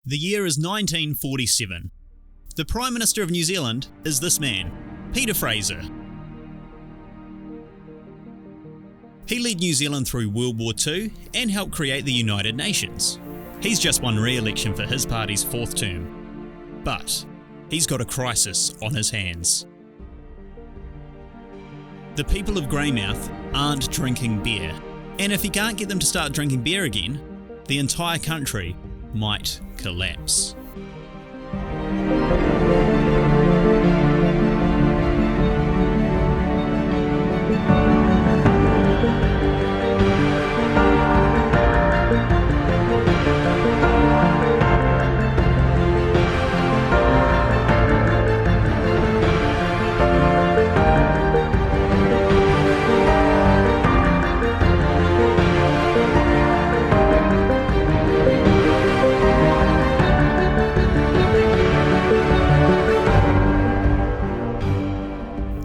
The year is 1947. The Prime Minister of New Zealand is this man, Peter Fraser. He led New Zealand through World War II and helped create the United Nations. He's just won re-election for his party's fourth term. But he's got a crisis on his hands. The people of Greymouth aren't drinking beer. And if he can't get them to start drinking beer again, the entire country might collapse.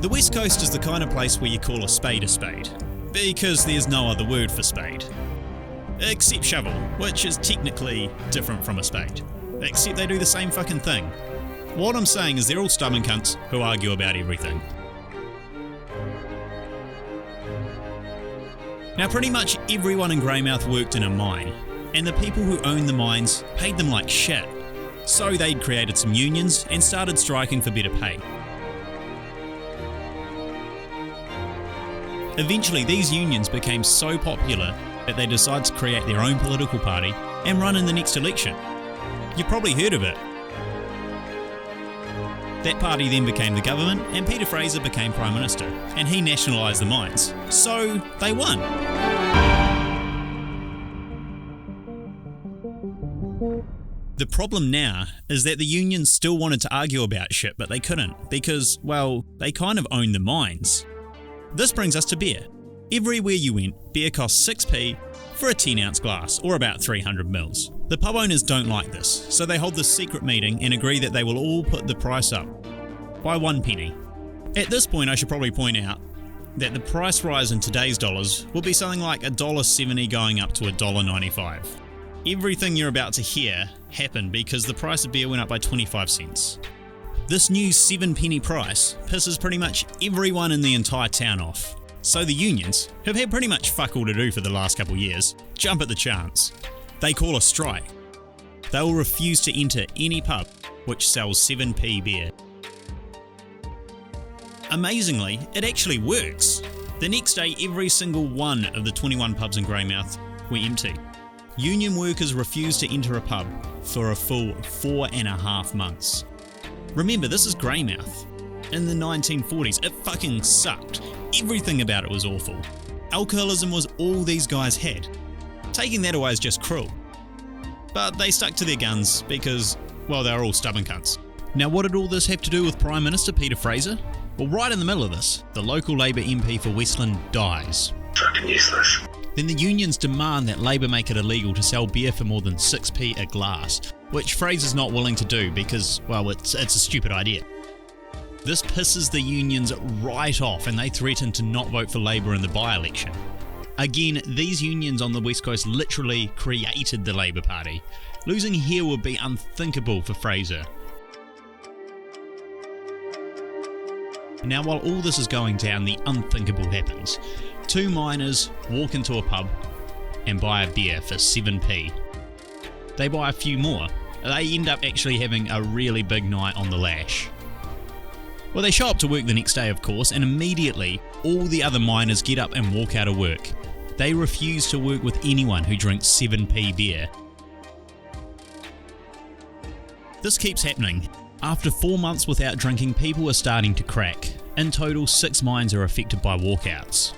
The West Coast is the kind of place where you call a spade, because there's no other word for spade. Except shovel, which is technically different from a spade. Except they do the same fucking thing. What I'm saying is they're all stubborn cunts who argue about everything. Now pretty much everyone in Greymouth worked in a mine, and the people who owned the mines paid them like shit. So they'd created some unions and started striking for better pay. Eventually, these unions became so popular that they decided to create their own political party and run in the next election. You've probably heard of it. That party then became the government and Peter Fraser became Prime Minister, and he nationalised the mines. So, they won. The problem now is that the unions still wanted to argue about shit, but they couldn't because, well, they kind of owned the mines. This brings us to beer. Everywhere you went, beer cost 6p for a 10-ounce glass, or about 300 mils. The pub owners don't like this, so they hold this secret meeting and agree that they will all put the price up by 1 penny. At this point, I should probably point out that the price rise in today's dollars will be something like $1.70 going up to $1.95. Everything you're about to hear happened because the price of beer went up by 25 cents. This new 7p price pisses pretty much everyone in the entire town off. So the unions, who've had pretty much fuck all to do for the last couple years, jump at the chance. They call a strike. They will refuse to enter any pub which sells 7p beer. Amazingly, it actually works. The next day, every single one of the 21 pubs in Greymouth were empty. Union workers refused to enter a pub for a full 4.5 months. Remember, this is Greymouth. In the 1940s, it fucking sucked. Everything about it was awful. Alcoholism was all these guys had. Taking that away is just cruel. But they stuck to their guns because, well, they were all stubborn cunts. Now, what did all this have to do with Prime Minister Peter Fraser? Well, right in the middle of this, the local Labour MP for Westland dies. Fucking useless. Then the unions demand that Labour make it illegal to sell beer for more than 6p a glass, which Fraser's not willing to do because, well, it's a stupid idea. This pisses the unions right off and they threaten to not vote for Labour in the by-election. Again, these unions on the West Coast literally created the Labour Party. Losing here would be unthinkable for Fraser. Now, while all this is going down, the unthinkable happens. Two miners walk into a pub and buy a beer for 7p. They buy a few more. They end up actually having a really big night on the lash. Well, they show up to work the next day, of course, and immediately all the other miners get up and walk out of work. They refuse to work with anyone who drinks 7p beer. This keeps happening. After 4 months without drinking, people are starting to crack. In total, 6 mines are affected by walkouts.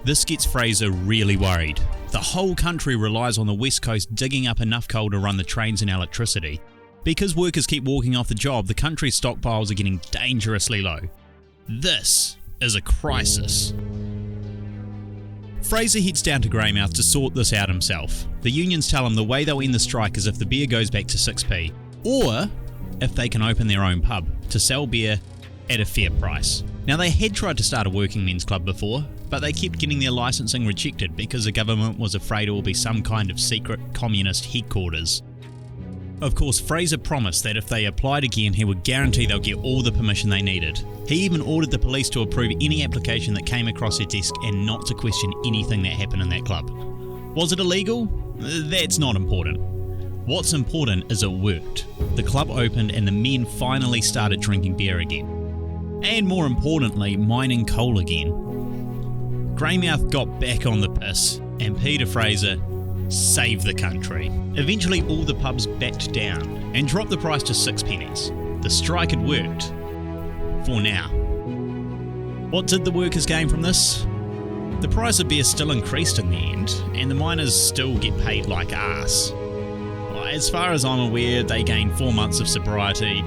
This gets Fraser really worried. The whole country relies on the West Coast digging up enough coal to run the trains and electricity. Because workers keep walking off the job, the country's stockpiles are getting dangerously low. This is a crisis. Fraser heads down to Greymouth to sort this out himself. The unions tell him the way they'll end the strike is if the beer goes back to 6p, or if they can open their own pub to sell beer at a fair price. Now, they had tried to start a working men's club before, but they kept getting their licensing rejected because the government was afraid it will be some kind of secret communist headquarters. Of course, Fraser promised that if they applied again, he would guarantee they'll get all the permission they needed. He even ordered the police to approve any application that came across their desk and not to question anything that happened in that club. Was it illegal? That's not important. What's important is it worked. The club opened and the men finally started drinking beer again. And more importantly, mining coal again. Greymouth got back on the piss, and Peter Fraser saved the country. Eventually all the pubs backed down and dropped the price to 6 pennies. The strike had worked. For now. What did the workers gain from this? The price of beer still increased in the end, and the miners still get paid like arse. As far as I'm aware, they gained 4 months of sobriety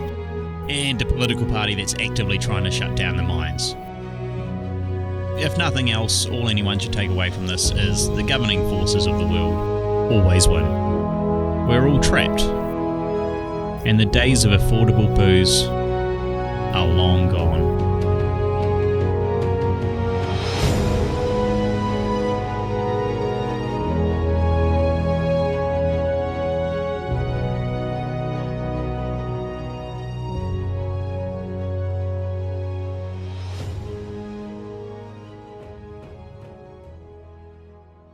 and a political party that's actively trying to shut down the mines. If nothing else, all anyone should take away from this is the governing forces of the world always win. We're all trapped, and the days of affordable booze are long gone.